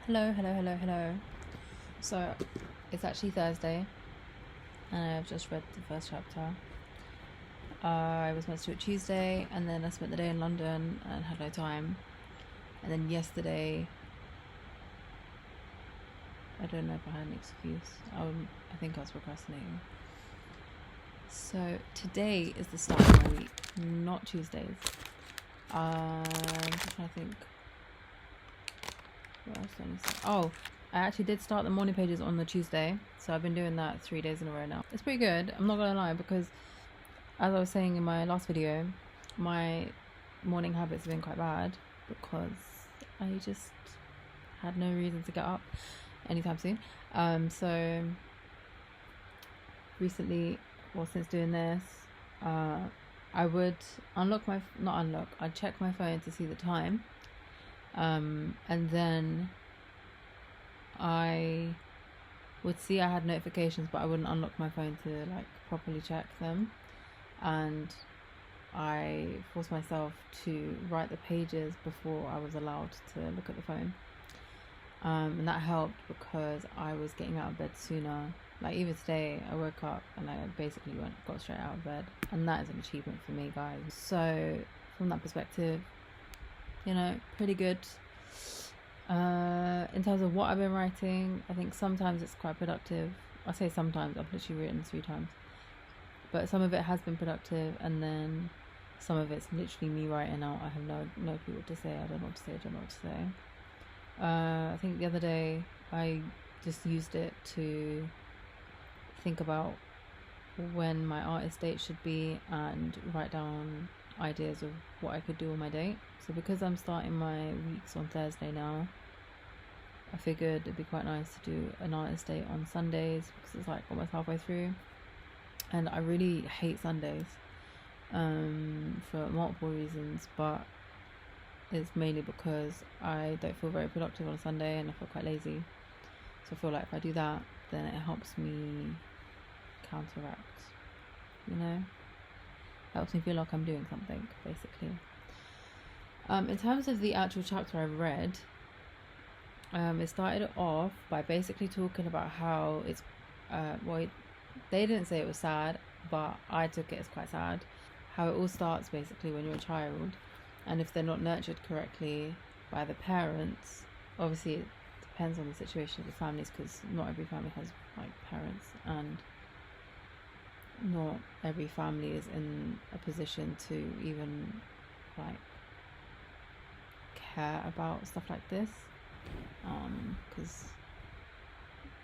Hello. So, it's actually Thursday, and I've just read the first chapter. I was meant to do it Tuesday, and then I spent the day in London and had no time. And then yesterday, I don't know if I had an excuse. I think I was procrastinating. So, today is the start of my week, not Tuesdays. I'm just trying to think. What else do I need to say? Oh, I actually did start the morning pages on the Tuesday, so I've been doing that 3 days in a row now. It's pretty good, I'm not gonna lie, because as I was saying in my last video, my morning habits have been quite bad because I just had no reason to get up anytime soon. So recently, since doing this, I would I'd check my phone to see the time, and then I would see I had notifications, but I wouldn't unlock my phone to like properly check them. And I forced myself to write the pages before I was allowed to look at the phone. And that helped because I was getting out of bed sooner. Like even today, I woke up and I basically got straight out of bed, and that is an achievement for me, guys. So from that perspective, pretty good. In terms of what I've been writing, I think sometimes it's quite productive. I say sometimes, I've literally written 3 times, but some of it has been productive, and then some of it's literally me writing out. I have no clue what to say. I don't know what to say. I think the other day I just used it to think about when my artist date should be and write down ideas of what I could do on my date. So because I'm starting my weeks on Thursday now, I figured it'd be quite nice to do an artist date on Sundays because it's like almost halfway through, and I really hate Sundays for multiple reasons, but it's mainly because I don't feel very productive on a Sunday and I feel quite lazy. So I feel like if I do that, then it helps me counteract, helps me feel like I'm doing something, basically. In terms of the actual chapter I've read, it started off by basically talking about how it's, they didn't say it was sad, but I took it as quite sad. How it all starts basically when you're a child, and if they're not nurtured correctly by the parents, obviously it depends on the situation of the families, because not every family has like parents, and not every family is in a position to even like care about stuff like this, because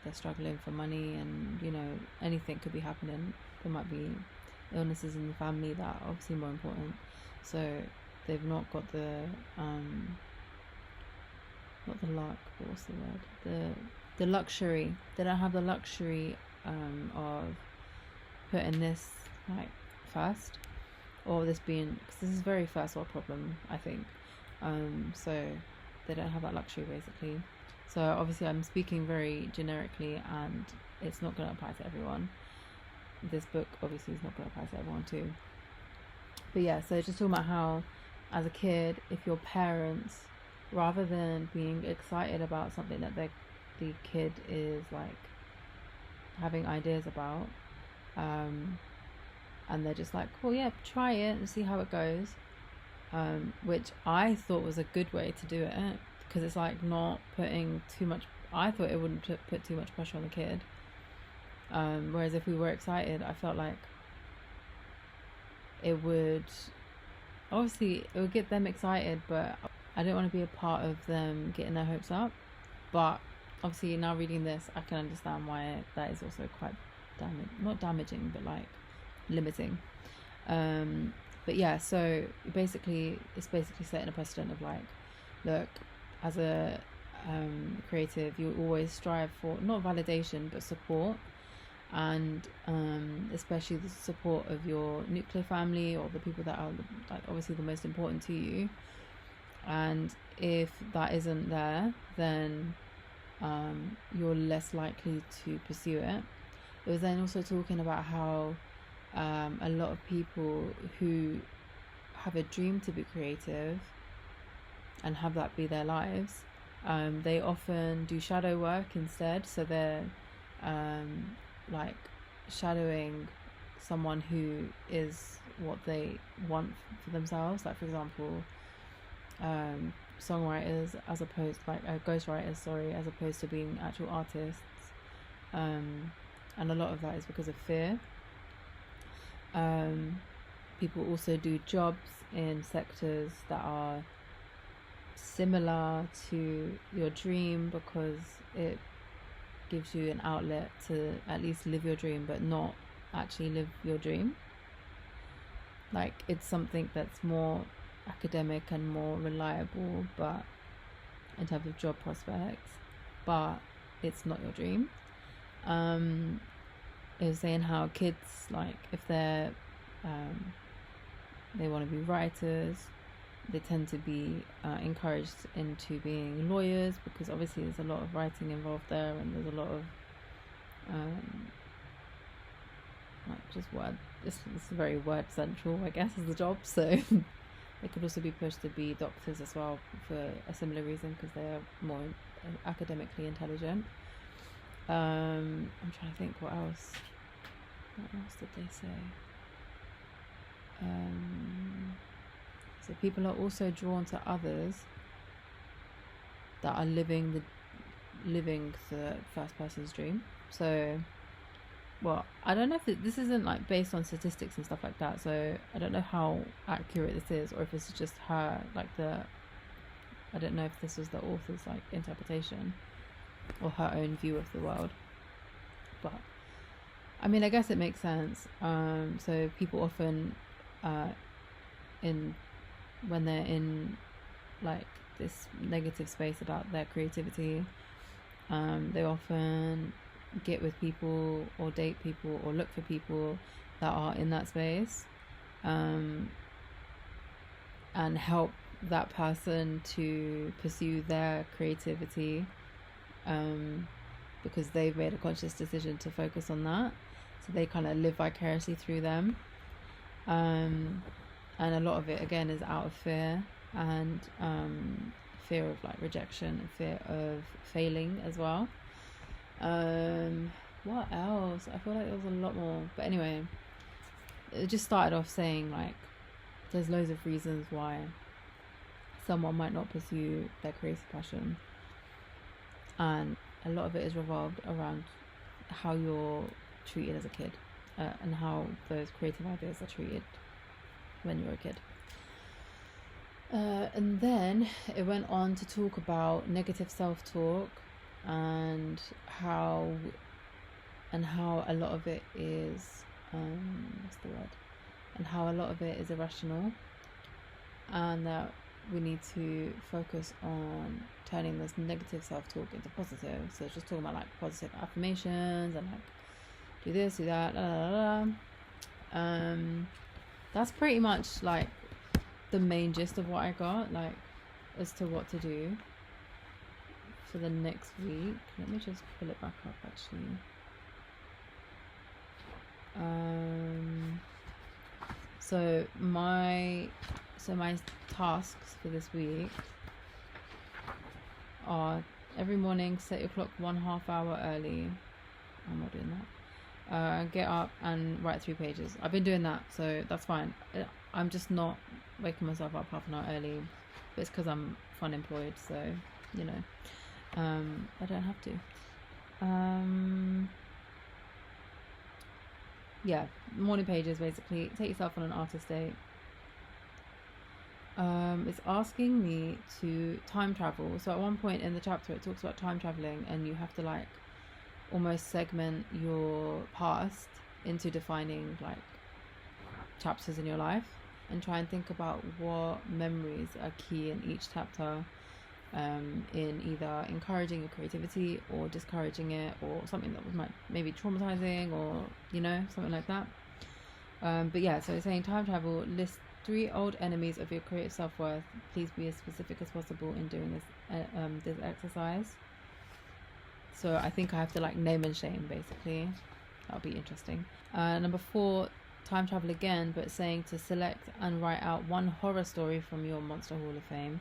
they're struggling for money, and anything could be happening. There might be illnesses in the family that are obviously more important, so they've not got the not the luck, but what's the word, the luxury. They don't have the luxury of putting this like first, or this being, because this is a very first world problem, I think. So they don't have that luxury, basically. So obviously I'm speaking very generically, and it's not going to apply to everyone. This book obviously is not going to apply to everyone too. But yeah, so just talking about how as a kid, if your parents, rather than being excited about something that the kid is like having ideas about, and they're just like, well, yeah, try it and see how it goes, which I thought was a good way to do it, because it's like not putting too much. I thought it wouldn't put too much pressure on the kid, whereas if we were excited, I felt like it would get them excited, but I don't want to be a part of them getting their hopes up. But obviously now reading this, I can understand why that is also quite not damaging, but like limiting. But yeah, so basically it's basically setting a precedent of like, look, as a creative, you always strive for not validation but support, and especially the support of your nuclear family, or the people that are like obviously the most important to you. And if that isn't there, then you're less likely to pursue it. It was then also talking about how a lot of people who have a dream to be creative and have that be their lives, They often do shadow work instead, so they're like shadowing someone who is what they want for themselves. Like, for example, songwriters, as opposed, like, ghostwriters, sorry, as opposed to being actual artists. And a lot of that is because of fear. People also do jobs in sectors that are similar to your dream, because it gives you an outlet to at least live your dream, but not actually live your dream. Like, it's something that's more academic and more reliable, but in terms of job prospects, but it's not your dream. It was saying how kids, like, if they're they want to be writers, they tend to be encouraged into being lawyers, because obviously there's a lot of writing involved there, and there's a lot of like, just word, it's very word central, I guess, as the job. So they could also be pushed to be doctors as well for a similar reason, because they're more academically intelligent. I'm trying to think what else did they say. So people are also drawn to others that are living the first person's dream. So, well, I don't know if this isn't like based on statistics and stuff like that, so I don't know how accurate this is, or if it's just her, like, I don't know if this was the author's like interpretation or her own view of the world, but I mean, I guess it makes sense. So people often when they're in like this negative space about their creativity, they often get with people or date people or look for people that are in that space, and help that person to pursue their creativity, because they've made a conscious decision to focus on that, so they kind of live vicariously through them. And a lot of it again is out of fear, and fear of like rejection, and fear of failing as well. What else? I feel like there was a lot more, but anyway, it just started off saying like there's loads of reasons why someone might not pursue their creative passion, and a lot of it is revolved around how you're treated as a kid, and how those creative ideas are treated when you're a kid. And then it went on to talk about negative self-talk, and how a lot of it is and how a lot of it is irrational, and that we need to focus on turning this negative self-talk into positive. So it's just talking about like positive affirmations and like do this, do that, that's pretty much like the main gist of what I got, like, as to what to do for the next week. Let me just pull it back up actually. So my tasks for this week are: every morning set your clock 1/2 hour early. I'm not doing that. Get up and write 3 pages. I've been doing that, so that's fine. I'm just not waking myself up half an hour early, but it's because I'm fun employed, so you know, I don't have to. Yeah, morning pages basically. Take yourself on an artist date. It's asking me to time travel. So at one point in the chapter it talks about time traveling, and you have to like almost segment your past into defining like chapters in your life, and try and think about what memories are key in each chapter, in either encouraging your creativity or discouraging it, or something that was maybe traumatizing, or you know, something like that. But yeah, so it's saying time travel, list 3 old enemies of your creative self-worth. Please be as specific as possible in doing this exercise. So I think I have to like name and shame basically. That'll be interesting. Number 4, time travel again, but saying to select and write out 1 horror story from your Monster Hall of Fame.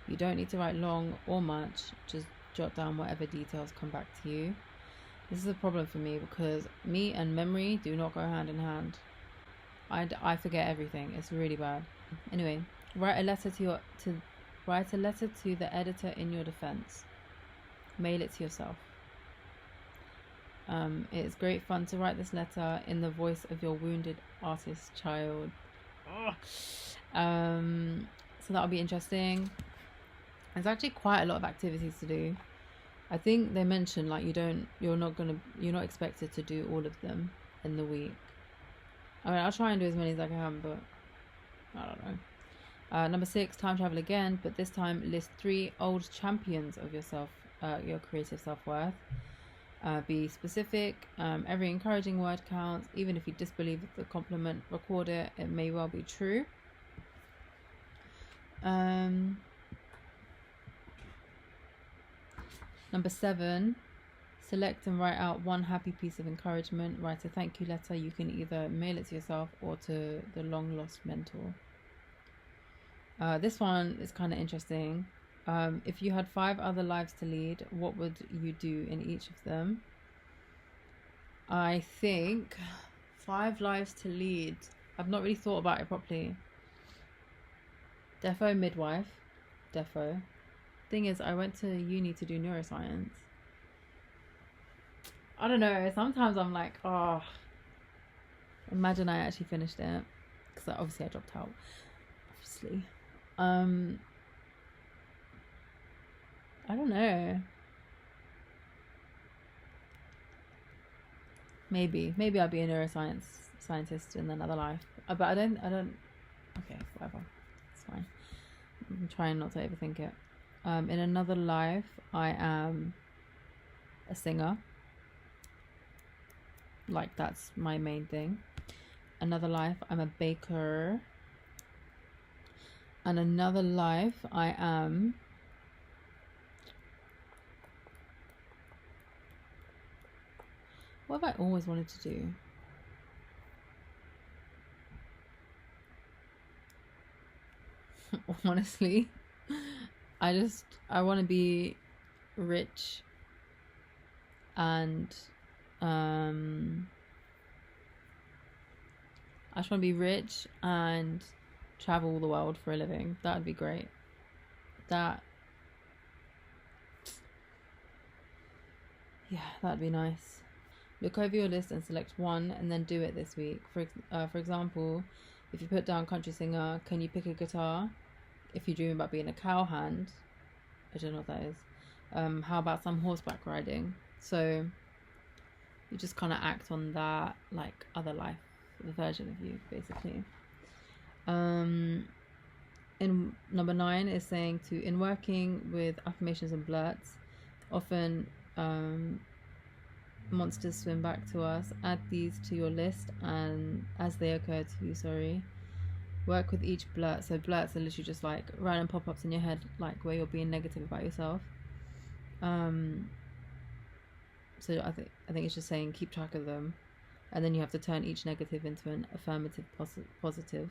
You don't need to write long or much, just jot down whatever details come back to you. This is a problem for me because me and memory do not go hand in hand. I forget everything. It's really bad. Anyway, write a letter to the editor in your defense. Mail it to yourself. It is great fun to write this letter in the voice of your wounded artist child. So that'll be interesting. There's actually quite a lot of activities to do. I think they mentioned like you're not expected to do all of them in the week. I mean, I'll try and do as many as I can, but I don't know. Number 6, time travel again, but this time list 3 old champions of yourself, your creative self-worth. Be specific. Every encouraging word counts, even if you disbelieve the compliment. Record it. It may well be true. Number 7, select and write out one happy piece of encouragement. Write a thank you letter. You can either mail it to yourself or to the long lost mentor. This one is kind of interesting. If you had 5 other lives to lead, what would you do in each of them? I think 5 lives to lead. I've not really thought about it properly. Defo midwife. Defo. Thing is, I went to uni to do neuroscience. I don't know. Sometimes I'm like, oh, imagine I actually finished it, because obviously I dropped out. Obviously. I don't know. Maybe I'll be a neuroscience scientist in another life. But I don't. Okay, whatever. It's fine. I'm trying not to overthink it. In another life, I am a singer. Like, that's my main thing. Another life, I'm a baker. And another life, I am what have I always wanted to do? Honestly, I want to be rich and I just want to be rich and travel the world for a living. That would be great. That'd be nice. Look over your list and select one and then do it this week. For example, if you put down country singer, can you pick a guitar? If you dream about being a cowhand, I don't know what that is. How about some horseback riding? So you just kind of act on that, like, other life, the version of you, basically. In number 9 is saying in working with affirmations and blurts, often monsters swim back to us. Add these to your list and as they occur to you, work with each blurt. So blurts are literally just like random pop-ups in your head, like where you're being negative about yourself. So I think it's just saying keep track of them, and then you have to turn each negative into an affirmative positive.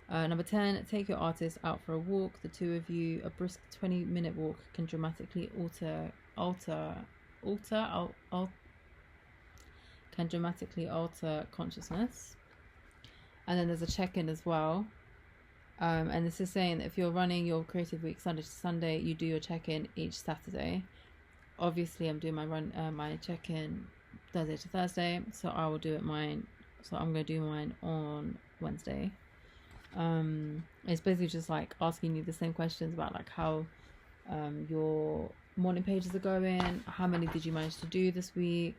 Number 10, take your artist out for a walk. The two of you, a brisk 20-minute walk can dramatically alter consciousness. And then there's a check-in as well. And this is saying that if you're running your creative week Sunday to Sunday, you do your check-in each Saturday. Obviously, I'm doing my check-in Thursday to Thursday, so I will do it mine. So I'm going to do mine on Wednesday. It's basically just like asking you the same questions about like how your morning pages are going, how many did you manage to do this week,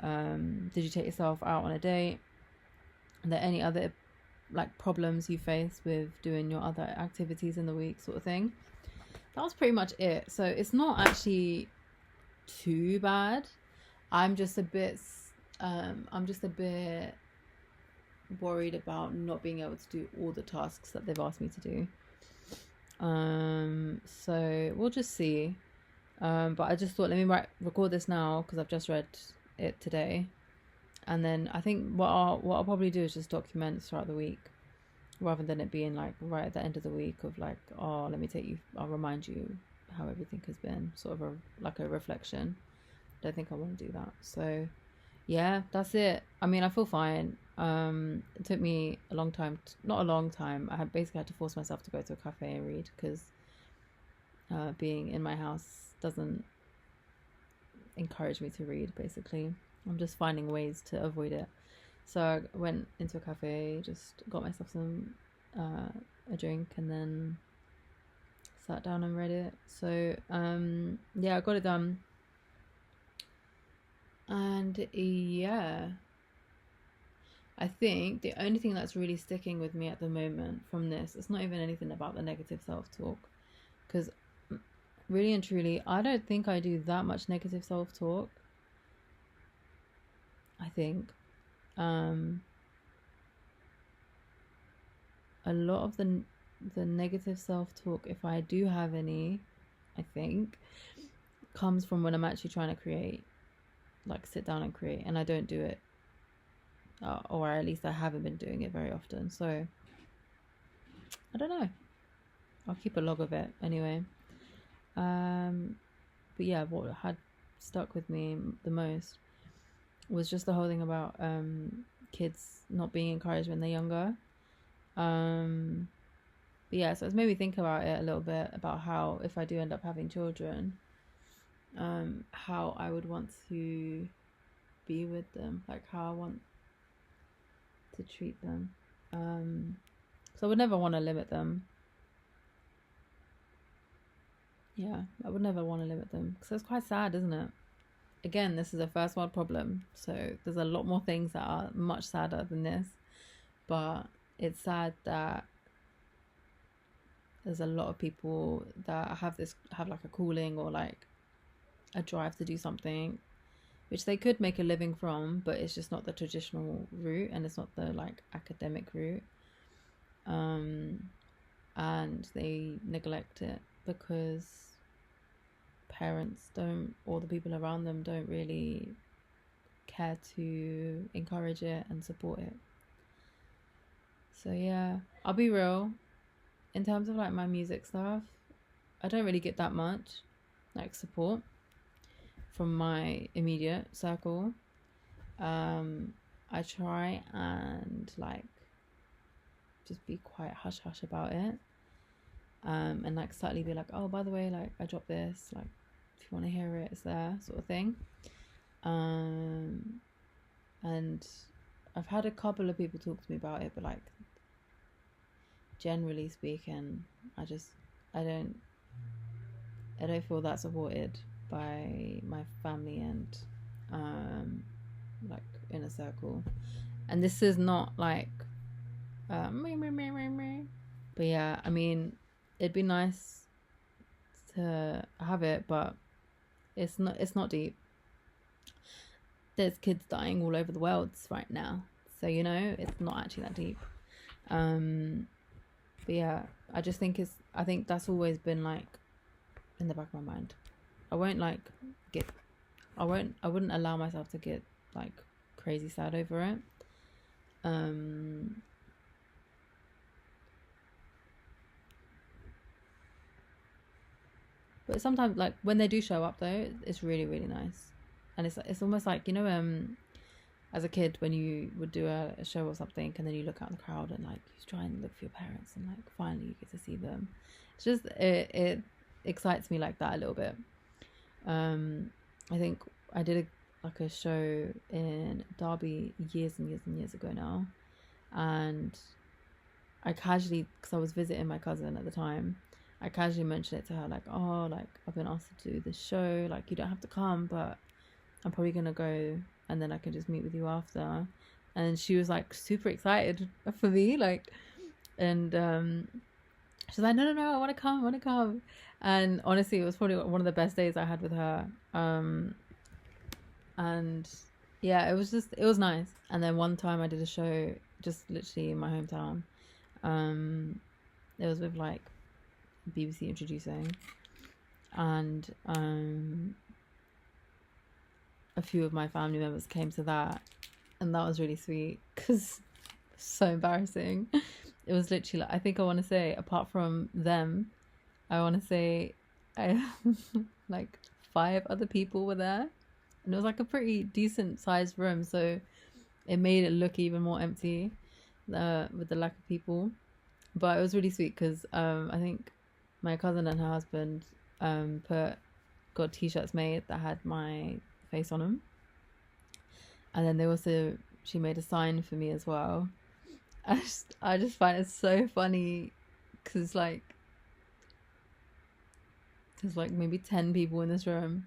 did you take yourself out on a date, are there any other like problems you face with doing your other activities in the week, sort of thing. That was pretty much it. So it's not actually too bad. I'm just a bit worried about not being able to do all the tasks that they've asked me to do. So we'll just see. But I just thought, let me record this now because I've just read it today, and then I think what I'll probably do is just document throughout the week. rather than it being like right at the end of the week of like, oh, let me take you, I'll remind you how everything has been, sort of like a reflection. Don't think I want to do that. So yeah, that's it. I mean, I feel fine. It took me a long time, not a long time. I had basically had to force myself to go to a cafe and read because being in my house doesn't encourage me to read, basically. I'm just finding ways to avoid it. So I went into a cafe, just got myself some a drink, and then sat down and read it. So yeah, I got it done. And yeah, I think the only thing that's really sticking with me at the moment from this, it's not even anything about the negative self-talk, because really and truly, I don't think I do that much negative self-talk. I think a lot of the negative self-talk, if I do have any, I think, comes from when I'm actually trying to create, like sit down and create, and I don't do it, or at least I haven't been doing it very often. So I don't know. I'll keep a log of it anyway. But yeah, what had stuck with me the most was just the whole thing about kids not being encouraged when they're younger. But yeah, so it's made me think about it a little bit, about how if I do end up having children, how I would want to be with them, like how I want to treat them. So I would never want to limit them. Yeah, I would never want to limit them, because it's quite sad, isn't it? Again, this is a first world problem, so there's a lot more things that are much sadder than this, but it's sad that there's a lot of people that have like a calling or like a drive to do something which they could make a living from, but it's just not the traditional route, and it's not the like academic route, and they neglect it because parents don't, or the people around them don't really care to encourage it and support it. So yeah, I'll be real, in terms of like my music stuff, I don't really get that much like support from my immediate circle. I try and like just be quite hush hush about it, and like subtly be like, oh, by the way, like I dropped this, like if you want to hear it, it's there, sort of thing. And I've had a couple of people talk to me about it, but like generally speaking, I don't feel that supported by my family and like inner circle. And this is not like but yeah, I mean, it'd be nice to have it, but it's not deep. There's kids dying all over the world right now, so you know, it's not actually that deep. But yeah, I think that's always been like in the back of my mind. I wouldn't allow myself to get like crazy sad over it. But sometimes, like when they do show up though, it's really, really nice. And it's almost like, you know, as a kid when you would do a show or something, and then you look out in the crowd and like you try and look for your parents, and like finally you get to see them. It's just it excites me like that a little bit. I think I did a show in Derby years and years and years ago now, and I casually, because I was visiting my cousin at the time, I casually mentioned it to her, like, oh, like I've been asked to do this show, like you don't have to come, but I'm probably gonna go, and then I can just meet with you after. And she was like super excited for me, like, and she's like, no, I want to come. And honestly, it was probably one of the best days I had with her. And yeah, it was nice. And then one time I did a show just literally in my hometown. It was with like BBC Introducing, and a few of my family members came to that, and that was really sweet because so embarrassing. it was literally like, I think I want to say, apart from them, I want to say I like 5 other people were there, and it was like a pretty decent sized room, so it made it look even more empty with the lack of people. But it was really sweet because I think my cousin and her husband put got t-shirts made that had my face on them, and then they also she made a sign for me as well. I just find it so funny because like there's like maybe 10 people in this room.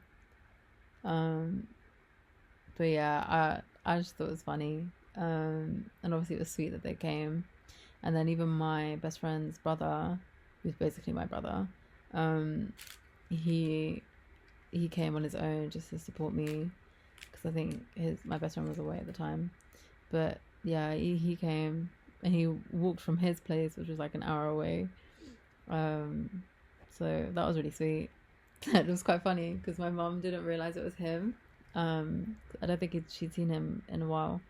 But yeah, I just thought it was funny. And obviously it was sweet that they came. And then even my best friend's brother, who's basically my brother, he came on his own just to support me because I think my best friend was away at the time. But yeah, he came and he walked from his place, which was like an hour away. So that was really sweet. It was quite funny because my mom didn't realize it was him. I don't think she'd seen him in a while,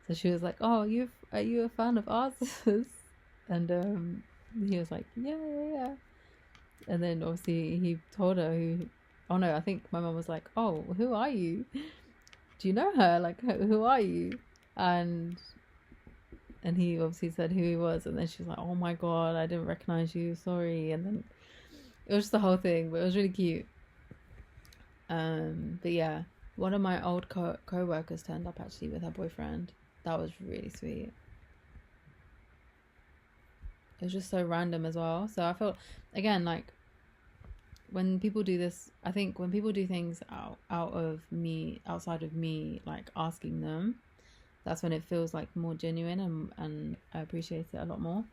so she was like, "Oh, are you a fan of ours?" And he was like, "Yeah, yeah, yeah." And then obviously he told her who. Oh no, I think my mom was like, "Oh, who are you? Do you know her? Like, who are you?" And he obviously said who he was, and then she was like, "Oh my god, I didn't recognize you. Sorry." And then it was just the whole thing, but it was really cute. But yeah, one of my old co-workers turned up actually with her boyfriend. That was really sweet. It was just so random as well. So I felt, again, like when people do this, I think when people do things outside of me, like asking them, that's when it feels like more genuine, and I appreciate it a lot more.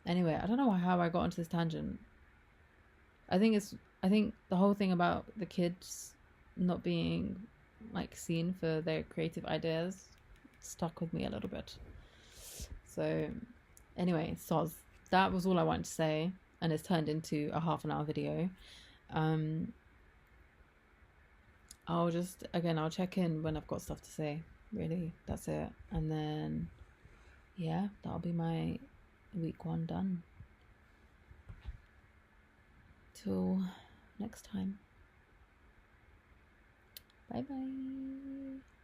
Anyway, I don't know how I got onto this tangent. I think the whole thing about the kids not being like seen for their creative ideas stuck with me a little bit. So anyway, soz, that was all I wanted to say, and it's turned into a half-an-hour video. I'll check in when I've got stuff to say. Really, that's it. And then yeah, that'll be my week 1 done. Till next time. Bye bye.